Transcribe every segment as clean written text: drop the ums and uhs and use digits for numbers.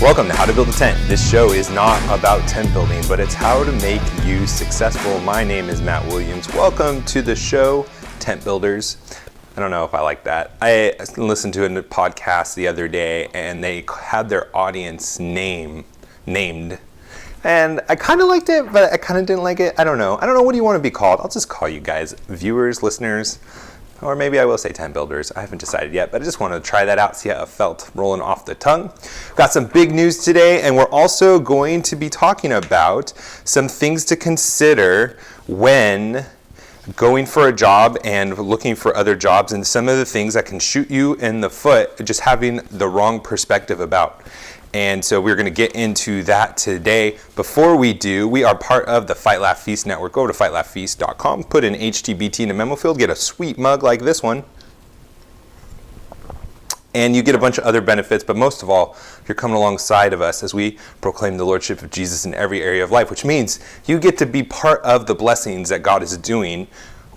Welcome to How to Build a Tent. This show is not about tent building, but it's how to make you successful. My name is Matt Williams. Welcome to the show, Tent Builders. I don't know if I like that. I listened to a podcast the other day, and they had their audience named. And I kind of liked it, but I kind of didn't like it. I don't know. What do you want to be called? I'll just call you guys viewers, listeners, or maybe I will say tent builders. I haven't decided yet, but I just want to try that out, see how it felt rolling off the tongue. Got some big news today, and we're also going to be talking about some things to consider when going for a job and looking for other jobs, and some of the things that can shoot you in the foot just having the wrong perspective about. And so we're going to get into that today. Before we do, we are part of the Fight Laugh Feast network. Go to fightlaughfeast.com, put in HtBT in the memo field, get a sweet mug like this one, and you get a bunch of other benefits. But most of all, you're coming alongside of us as we proclaim the Lordship of Jesus in every area of life, which means you get to be part of the blessings that God is doing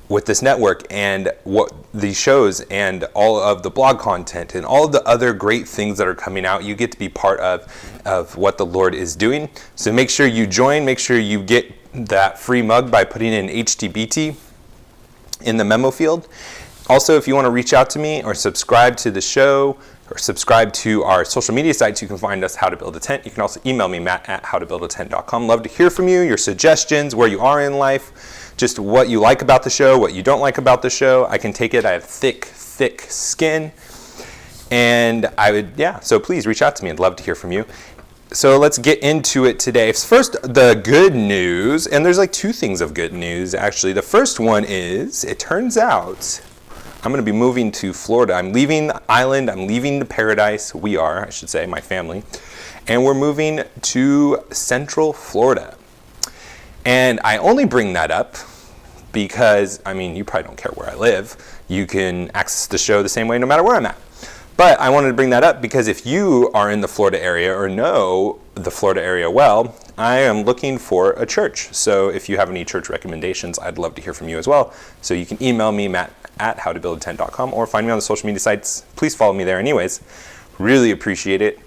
with this network and what these shows and all of the blog content and all of the other great things that are coming out. You get to be part of what the Lord is doing. So make sure you join. Make sure you get that free mug by putting in HtBT in the memo field. Also, if you want to reach out to me or subscribe to the show or subscribe to our social media sites, you can find us How to Build a Tent. You can also email me, matt@howtobuildatent.com. Love to hear from you, your suggestions, where you are in life, just what you like about the show, what you don't like about the show. I can take it. I have thick skin. And so please reach out to me. I'd love to hear from you. So let's get into it today. First, the good news, and there's like two things of good news, actually. The first one is, it turns out, I'm going to be moving to Florida. I'm leaving the island. I'm leaving the paradise. We are, I should say, my family. And we're moving to Central Florida. And I only bring that up because, you probably don't care where I live. You can access the show the same way no matter where I'm at. But I wanted to bring that up because if you are in the Florida area or know the Florida area well, I am looking for a church. So if you have any church recommendations, I'd love to hear from you as well. So you can email me, matt@howtobuildatent.com, or find me on the social media sites. Please follow me there anyways. Really appreciate it.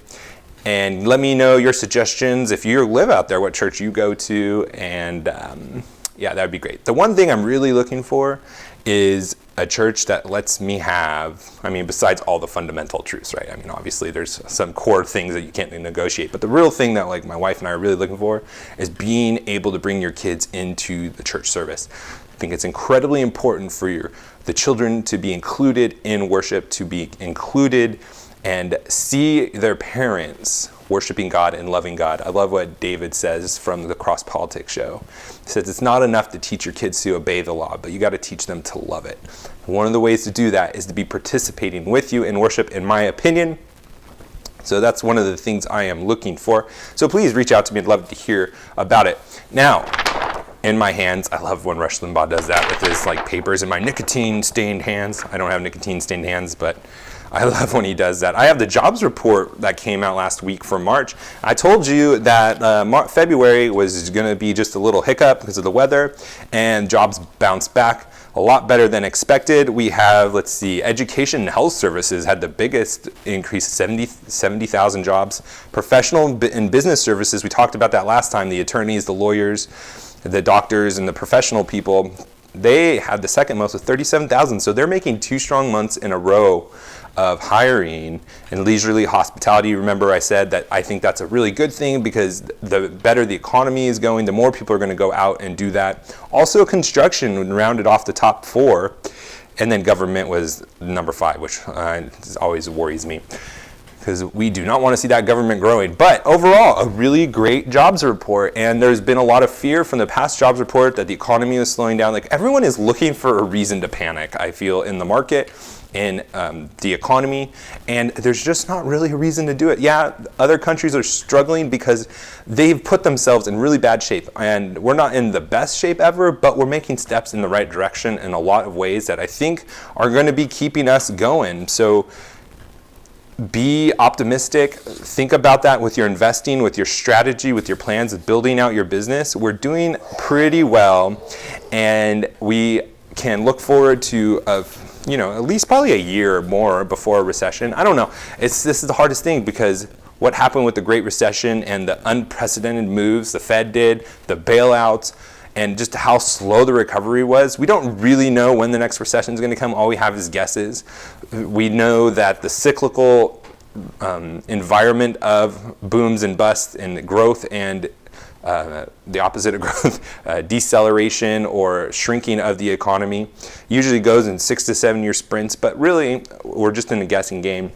And let me know your suggestions if you live out there, what church you go to, and that would be great. The one thing I'm really looking for is a church that lets me have, besides all the fundamental truths, right? Obviously there's some core things that you can't negotiate, but the real thing that my wife and I are really looking for is being able to bring your kids into the church service. I think it's incredibly important for the children to be included in worship, to be included and see their parents worshiping God and loving God. I love what David says from the Cross Politics show. He says it's not enough to teach your kids to obey the law, but you got to teach them to love it. One of the ways to do that is to be participating with you in worship, in my opinion. So that's one of the things I am looking for. So please reach out to me. I'd love to hear about it. Now, in my hands, I love when Rush Limbaugh does that with his papers in my nicotine-stained hands. I don't have nicotine-stained hands, but I love when he does that. I have the jobs report that came out last week for March. I told you that February was going to be just a little hiccup because of the weather, and jobs bounced back a lot better than expected. We have, education and health services had the biggest increase, 70,000 jobs. Professional and business services, we talked about that last time, the attorneys, the lawyers, the doctors, and the professional people, they had the second most with 37,000. So they're making 2 strong months in a row of hiring. And leisurely hospitality, remember I said that I think that's a really good thing because the better the economy is going, the more people are going to go out and do that. Also construction rounded off the top 4, and then government was number 5, which always worries me because we do not want to see that government growing. But overall, a really great jobs report. And there's been a lot of fear from the past jobs report that the economy is slowing down. Everyone is looking for a reason to panic, I feel, in the market, in the economy, and there's just not really a reason to do it. Yeah, other countries are struggling because they've put themselves in really bad shape, and we're not in the best shape ever, but we're making steps in the right direction in a lot of ways that I think are going to be keeping us going. So be optimistic. Think about that with your investing, with your strategy, with your plans of building out your business. We're doing pretty well, and we can look forward to at least probably a year or more before a recession. I don't know. This is the hardest thing because what happened with the Great Recession and the unprecedented moves the Fed did, the bailouts, and just how slow the recovery was. We don't really know when the next recession is going to come. All we have is guesses. We know that the cyclical environment of booms and busts and growth and the opposite of growth, deceleration or shrinking of the economy, usually goes in 6 to 7 year sprints, but really we're just in a guessing game.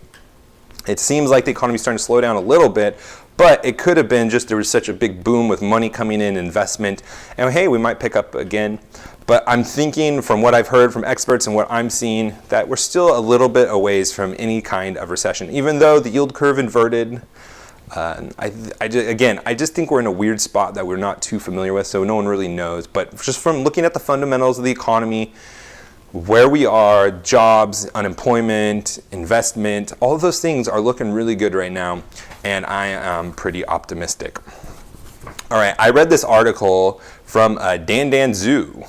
It seems like the economy is starting to slow down a little bit, but it could have been just there was such a big boom with money coming in, investment, and hey, we might pick up again. But I'm thinking from what I've heard from experts and what I'm seeing that we're still a little bit away from any kind of recession, even though the yield curve inverted. I just think we're in a weird spot that we're not too familiar with, so no one really knows. But just from looking at the fundamentals of the economy, where we are, jobs, unemployment, investment, all of those things are looking really good right now, and I am pretty optimistic. All right, I read this article from Dan Zhu,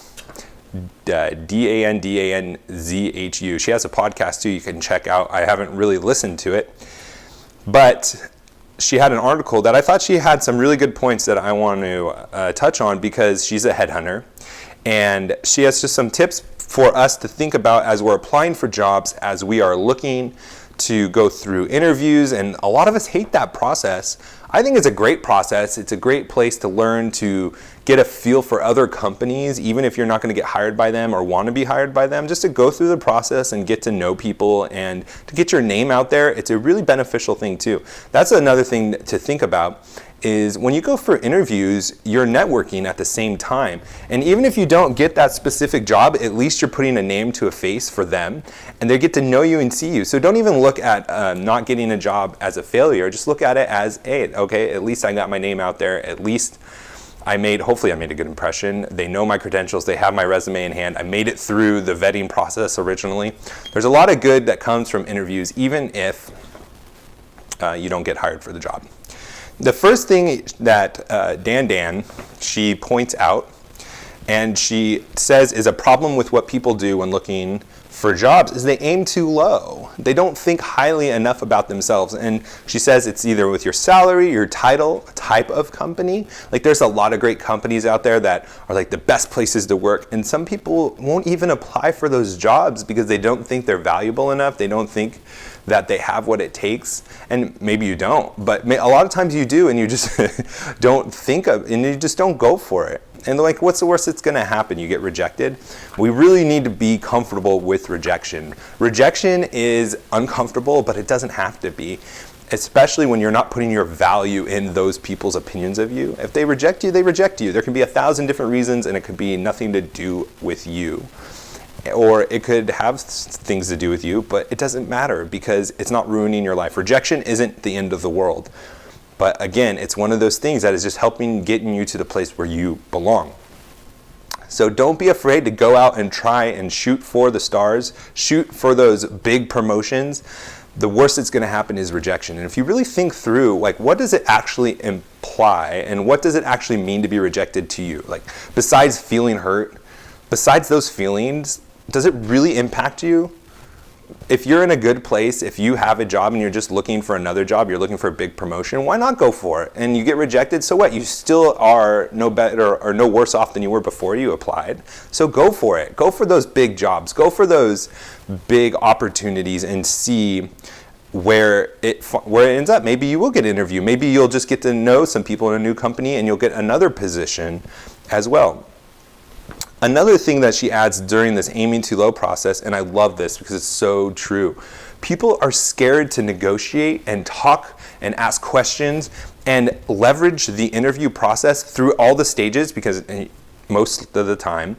DANZHU. She has a podcast too you can check out. I haven't really listened to it, but she had an article that I thought she had some really good points that I want to touch on, because she's a headhunter, and she has just some tips for us to think about as we're applying for jobs, as we are looking to go through interviews. And a lot of us hate that process. I think it's a great process. It's a great place to learn to get a feel for other companies, even if you're not going to get hired by them or want to be hired by them, just to go through the process and get to know people and to get your name out there. It's a really beneficial thing too. That's another thing to think about, is when you go for interviews, you're networking at the same time. And even if you don't get that specific job, at least you're putting a name to a face for them, and they get to know you and see you. So don't even look at not getting a job as a failure. Just look at it as, hey, okay, at least I got my name out there. At least hopefully I made a good impression. They know my credentials. They have my resume in hand. I made it through the vetting process originally. There's a lot of good that comes from interviews, even if you don't get hired for the job. The first thing that Dan, she points out, and she says is a problem with what people do when looking for jobs, is they aim too low. They don't think highly enough about themselves. And she says it's either with your salary, your title, type of company. Like, there's a lot of great companies out there that are like the best places to work, and some people won't even apply for those jobs because they don't think they're valuable enough. They don't think that they have what it takes, and maybe you don't, but a lot of times you do, and you just don't think of, and you just don't go for it. And like, what's the worst that's going to happen? You get rejected. We really need to be comfortable with rejection. Rejection is uncomfortable, but it doesn't have to be, especially when you're not putting your value in those people's opinions of you. If they reject you, they reject you. There can be 1,000 different reasons, and it could be nothing to do with you. Or it could have things to do with you, but it doesn't matter because it's not ruining your life. Rejection isn't the end of the world. But again, it's one of those things that is just getting you to the place where you belong. So don't be afraid to go out and try and shoot for the stars, shoot for those big promotions. The worst that's going to happen is rejection. And if you really think through, like, what does it actually imply, and what does it actually mean to be rejected to you? Like, besides feeling hurt, besides those feelings, does it really impact you? If you're in a good place, if you have a job and you're just looking for another job, you're looking for a big promotion, why not go for it? And you get rejected, so what? You still are no better or no worse off than you were before you applied. So go for it. Go for those big jobs. Go for those big opportunities and see where it ends up. Maybe you will get an interview. Maybe you'll just get to know some people in a new company and you'll get another position as well. Another thing that she adds during this aiming too low process, and I love this because it's so true, people are scared to negotiate and talk and ask questions and leverage the interview process through all the stages, because most of the time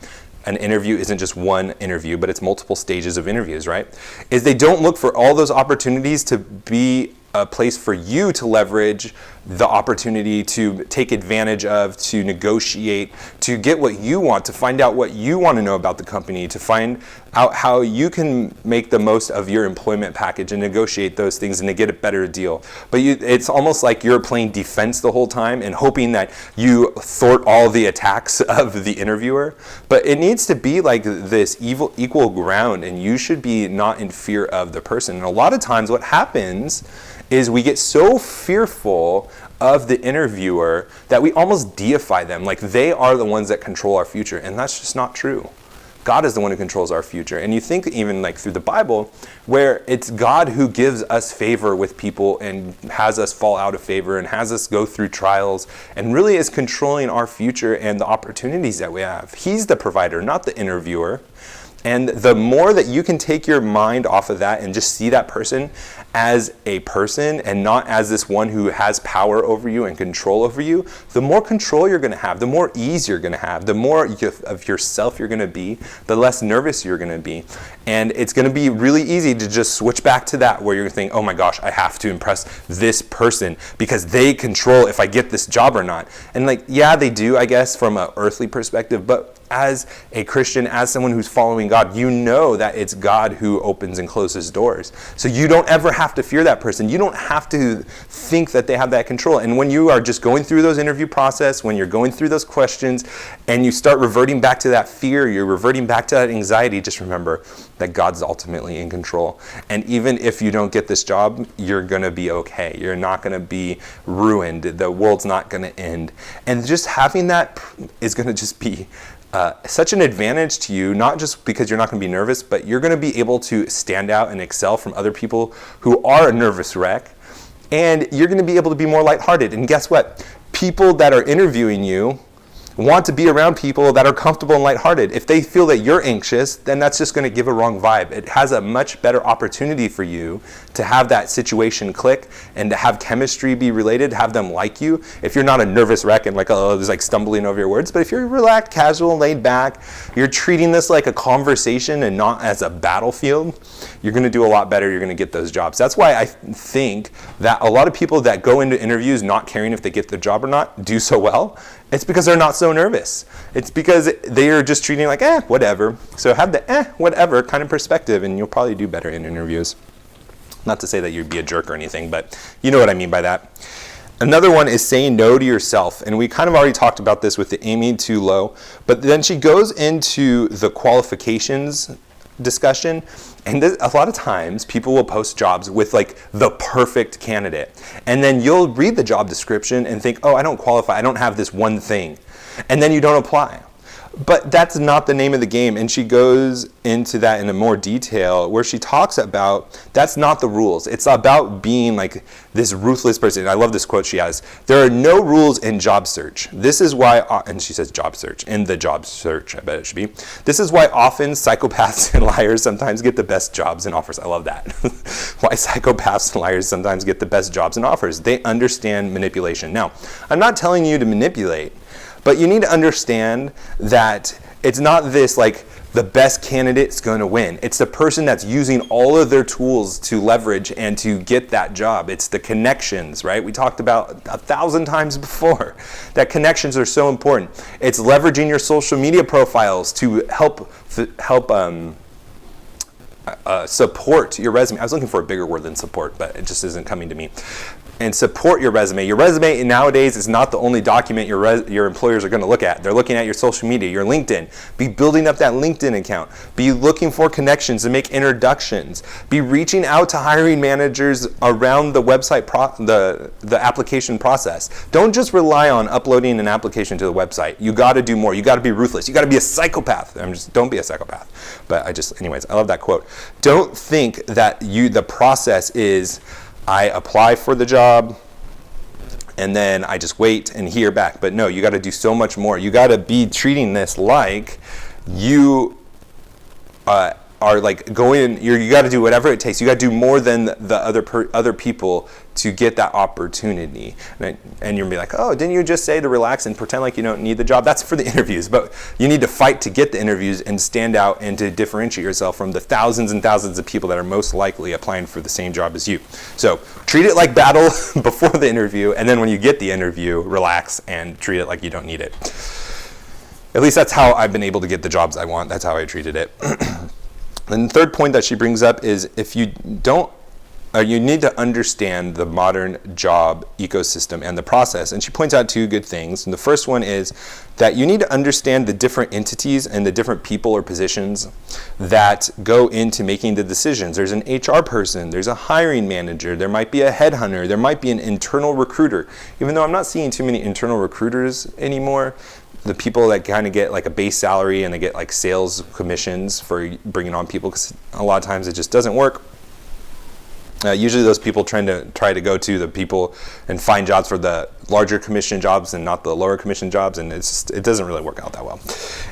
an interview isn't just one interview, but it's multiple stages of interviews, right? Is they don't look for all those opportunities to be a place for you to leverage the opportunity to take advantage of, to negotiate, to get what you want, to find out what you want to know about the company, to find out how you can make the most of your employment package and negotiate those things and to get a better deal. But it's almost like you're playing defense the whole time and hoping that you thwart all the attacks of the interviewer. But it needs to be like this equal ground, and you should be not in fear of the person. And a lot of times what happens is we get so fearful of the interviewer that we almost deify them, like they are the ones that control our future, and that's just not true. God is the one who controls our future. And you think even like through the Bible, where it's God who gives us favor with people and has us fall out of favor and has us go through trials and really is controlling our future and the opportunities that we have. He's the provider, not the interviewer. And the more that you can take your mind off of that and just see that person as a person and not as this one who has power over you and control over you, the more control you're going to have, the more ease you're going to have, the more of yourself you're going to be, the less nervous you're going to be. And it's going to be really easy to just switch back to that where you're thinking, oh my gosh, I have to impress this person because they control if I get this job or not. And like, yeah, they do, I guess, from an earthly perspective, but as a Christian, as someone who's following God, you know that it's God who opens and closes doors. So you don't ever have to fear that person. You don't have to think that they have that control. And when you are just going through those interview process, when you're going through those questions, and you start reverting back to that fear, you're reverting back to that anxiety, just remember that God's ultimately in control. And even if you don't get this job, you're going to be okay. You're not going to be ruined. The world's not going to end. And just having that is going to just be such an advantage to you, not just because you're not going to be nervous, but you're going to be able to stand out and excel from other people who are a nervous wreck, and you're going to be able to be more lighthearted. And guess what? People that are interviewing you want to be around people that are comfortable and lighthearted. If they feel that you're anxious, then that's just going to give a wrong vibe. It has a much better opportunity for you to have that situation click and to have chemistry be related, have them like you. If you're not a nervous wreck and like, oh, just like stumbling over your words, but if you're relaxed, casual, laid back, you're treating this like a conversation and not as a battlefield, you're going to do a lot better. You're going to get those jobs. That's why I think that a lot of people that go into interviews not caring if they get the job or not do so well. It's because they're not so nervous. It's because they are just treating it like, whatever. So have the whatever kind of perspective, and you'll probably do better in interviews. Not to say that you'd be a jerk or anything, but you know what I mean by that. Another one is saying no to yourself. And we kind of already talked about this with the aiming too low. But then she goes into the qualifications discussion. And a lot of times people will post jobs with like the perfect candidate. And then you'll read the job description and think, oh, I don't qualify. I don't have this one thing. And then you don't apply. But that's not the name of the game. And she goes into that in a more detail where she talks about that's not the rules. It's about being like this ruthless person. I love this quote she has. There are no rules in job search. This is why, and she says job search, in the job search, I bet it should be. This is why often psychopaths and liars sometimes get the best jobs and offers. I love that. Why psychopaths and liars sometimes get the best jobs and offers. They understand manipulation. Now, I'm not telling you to manipulate, but you need to understand that it's not this like the best candidate's going to win. It's the person that's using all of their tools to leverage and to get that job. It's the connections, right? We talked about 1,000 times before that connections are so important. It's leveraging your social media profiles to help support your resume. I was looking for a bigger word than support, but it just isn't coming to me. And support your resume. Your resume nowadays is not the only document your employers are going to look at. They're looking at your social media, your LinkedIn. Be building up that LinkedIn account. Be looking for connections and make introductions. Be reaching out to hiring managers around the website, the application process. Don't just rely on uploading an application to the website. You got to do more. You got to be ruthless. You got to be a psychopath. Don't be a psychopath. But anyways, I love that quote. Don't think that the process is I apply for the job and then I just wait and hear back. But no, you got to do so much more. You got to be treating this like you are like going, you got to do whatever it takes. You got to do more than the other people to get that opportunity. And you'll be like, oh, didn't you just say to relax and pretend like you don't need the job? That's for the interviews, but you need to fight to get the interviews and stand out and to differentiate yourself from the thousands and thousands of people that are most likely applying for the same job as you. So treat it like battle before the interview, and then when you get the interview, relax and treat it like you don't need it. At least that's how I've been able to get the jobs I want. That's how I treated it. And the third point that she brings up is if you don't, you need to understand the modern job ecosystem and the process. And she points out two good things. And the first one is that you need to understand the different entities and the different people or positions that go into making the decisions. There's an HR person, there's a hiring manager, there might be a headhunter, there might be an internal recruiter. Even though I'm not seeing too many internal recruiters anymore, the people that kind of get like a base salary and they get like sales commissions for bringing on people, because a lot of times it just doesn't work. Usually those people try to go to the people and find jobs for the larger commission jobs and not the lower commission jobs, and it doesn't really work out that well.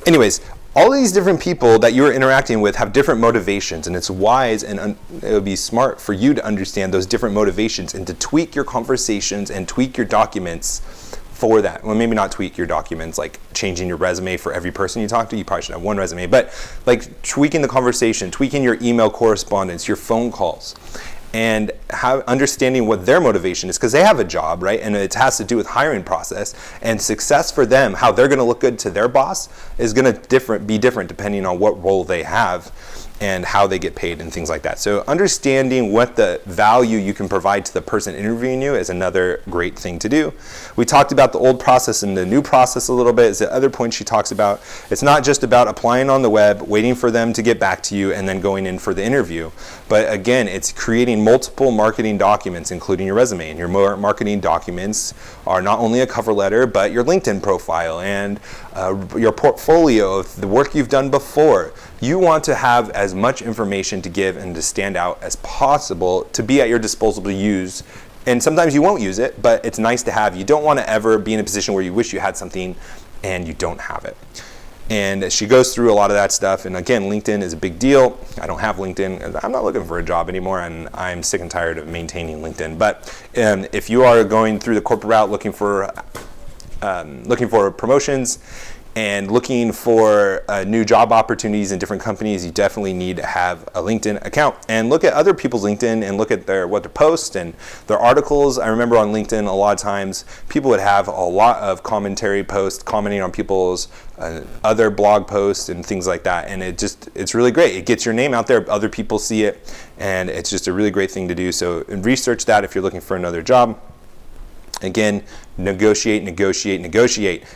Anyways, all these different people that you're interacting with have different motivations, and it's wise and it would be smart for you to understand those different motivations and to tweak your conversations and tweak your documents for that. Well, maybe not tweak your documents, like changing your resume for every person you talk to. You probably should have one resume, but like tweaking the conversation, tweaking your email correspondence, your phone calls, and understanding what their motivation is, because they have a job, right? And it has to do with hiring process and success for them. How they're going to look good to their boss is going to be different depending on what role they have and how they get paid and things like that. So understanding what the value you can provide to the person interviewing you is another great thing to do. We talked about the old process and the new process a little bit. Is the other point she talks about. It's not just about applying on the web, waiting for them to get back to you, and then going in for the interview. But again, it's creating multiple marketing documents, including your resume. And your marketing documents are not only a cover letter, but your LinkedIn profile and your portfolio of the work you've done before. You want to have as much information to give and to stand out as possible to be at your disposal to use. And sometimes you won't use it, but it's nice to have. You don't want to ever be in a position where you wish you had something and you don't have it. And she goes through a lot of that stuff. And again, LinkedIn is a big deal. I don't have LinkedIn. I'm not looking for a job anymore, and I'm sick and tired of maintaining LinkedIn. But if you are going through the corporate route looking for promotions and looking for new job opportunities in different companies, you definitely need to have a LinkedIn account and look at other people's LinkedIn and look at what they post and their articles. I remember on LinkedIn a lot of times people would have a lot of commentary posts commenting on people's other blog posts and things like that, and it's really great. It gets your name out there, other people see it, and it's just a really great thing to do. So research that if you're looking for another job. Again, negotiate.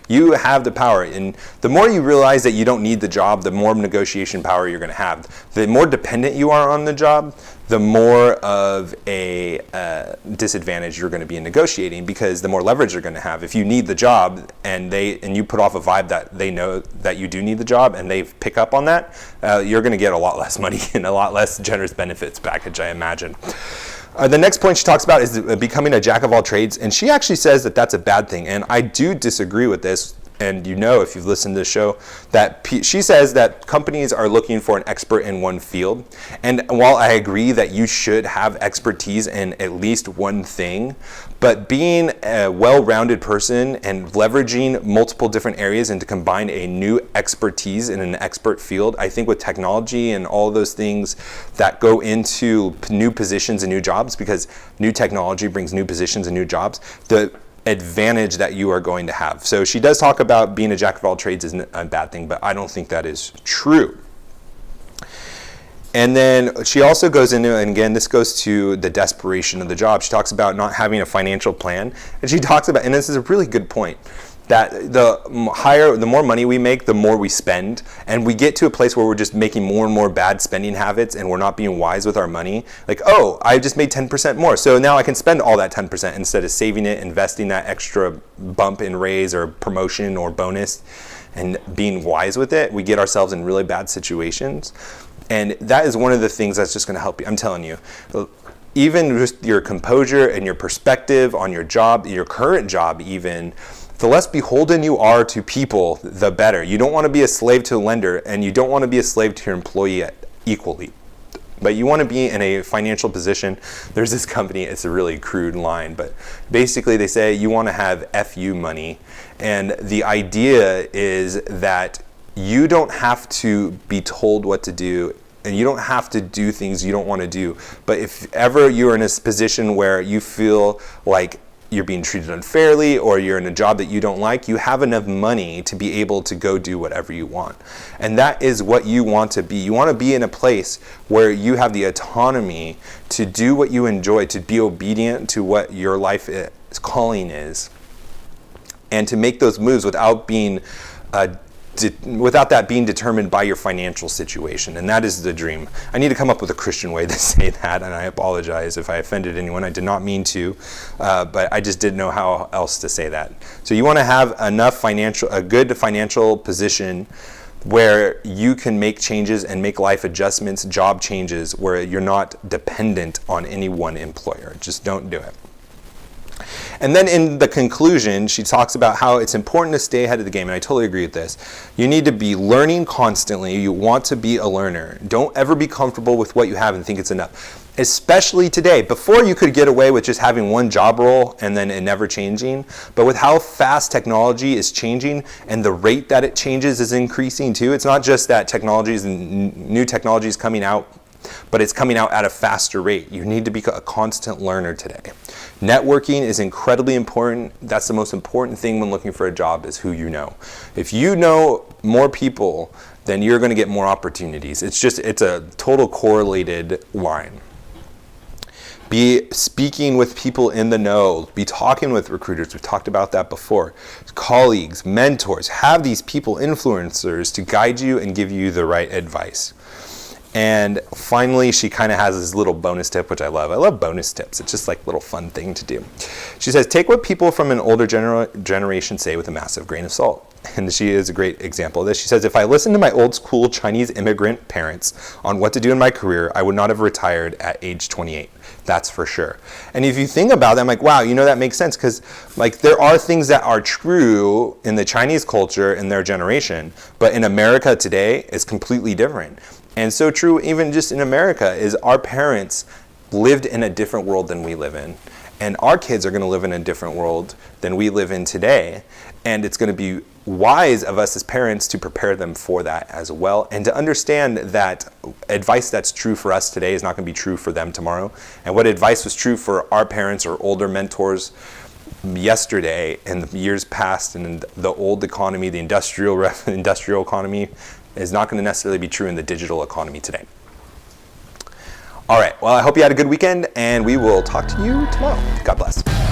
You have the power, and the more you realize that you don't need the job, the more negotiation power you're going to have. The more dependent you are on the job, the more of a disadvantage you're going to be in negotiating, because the more leverage you're going to have. If you need the job and you put off a vibe that they know that you do need the job and they pick up on that, you're going to get a lot less money and a lot less generous benefits package, I imagine. The next point she talks about is becoming a jack of all trades, and she actually says that that's a bad thing, and I do disagree with this. And you know, if you've listened to the show, that she says that companies are looking for an expert in one field. And while I agree that you should have expertise in at least one thing, but being a well-rounded person and leveraging multiple different areas and to combine a new expertise in an expert field, I think with technology and all of those things that go into new positions and new jobs, because new technology brings new positions and new jobs, the advantage that you are going to have. So she does talk about being a jack of all trades isn't a bad thing, but I don't think that is true. And then she also goes into, and again, this goes to the desperation of the job. She talks about not having a financial plan, and she talks about, and this is a really good point, that the more money we make, the more we spend, and we get to a place where we're just making more and more bad spending habits, and we're not being wise with our money. Like, oh, I just made 10% more, so now I can spend all that 10% instead of saving it, investing that extra bump in raise or promotion or bonus, and being wise with it. We get ourselves in really bad situations, and that is one of the things that's just going to help you. I'm telling you. Even just your composure and your perspective on your job, your current job even, the less beholden you are to people, the better. You don't want to be a slave to a lender, and you don't want to be a slave to your employee equally. But you want to be in a financial position. There's this company, it's a really crude line, but basically they say you want to have FU money. And the idea is that you don't have to be told what to do, and you don't have to do things you don't want to do. But if ever you're in a position where you feel like you're being treated unfairly or you're in a job that you don't like, you have enough money to be able to go do whatever you want. And that is what you want to be. You want to be in a place where you have the autonomy to do what you enjoy, to be obedient to what your life calling is, and to make those moves without being without that being determined by your financial situation. And that is the dream. I need to come up with a Christian way to say that, and I apologize if I offended anyone. I did not mean to, but I just didn't know how else to say that. So you want to have a good financial position where you can make changes and make life adjustments, job changes, where you're not dependent on any one employer. Just don't do it. And then in the conclusion, she talks about how it's important to stay ahead of the game, and I totally agree with this. You need to be learning constantly. You want to be a learner. Don't ever be comfortable with what you have and think it's enough. Especially today. Before, you could get away with just having one job role and then it never changing. But with how fast technology is changing and the rate that it changes is increasing too, it's not just that new technology is coming out, but it's coming out at a faster rate. You need to be a constant learner today. Networking is incredibly important. That's the most important thing when looking for a job, is who you know. If you know more people, then you're going to get more opportunities. It's a total correlated line. Be speaking with people in the know. Be talking with recruiters. We've talked about that before. Colleagues, mentors. Have these people, influencers, to guide you and give you the right advice. And finally, she kind of has this little bonus tip, which I love. I love bonus tips. It's just like a little fun thing to do. She says, take what people from an older generation say with a massive grain of salt. And she is a great example of this. She says, if I listened to my old school Chinese immigrant parents on what to do in my career, I would not have retired at age 28. That's for sure. And if you think about that, I'm like, wow, that makes sense, because like there are things that are true in the Chinese culture in their generation, but in America today, it's completely different. And so true even just in America is our parents lived in a different world than we live in. And our kids are going to live in a different world than we live in today. And it's going to be wise of us as parents to prepare them for that as well. And to understand that advice that's true for us today is not going to be true for them tomorrow. And what advice was true for our parents or older mentors yesterday in the years past and in the old economy, the industrial economy, is not going to necessarily be true in the digital economy today. All right, well, I hope you had a good weekend, and we will talk to you tomorrow. God bless.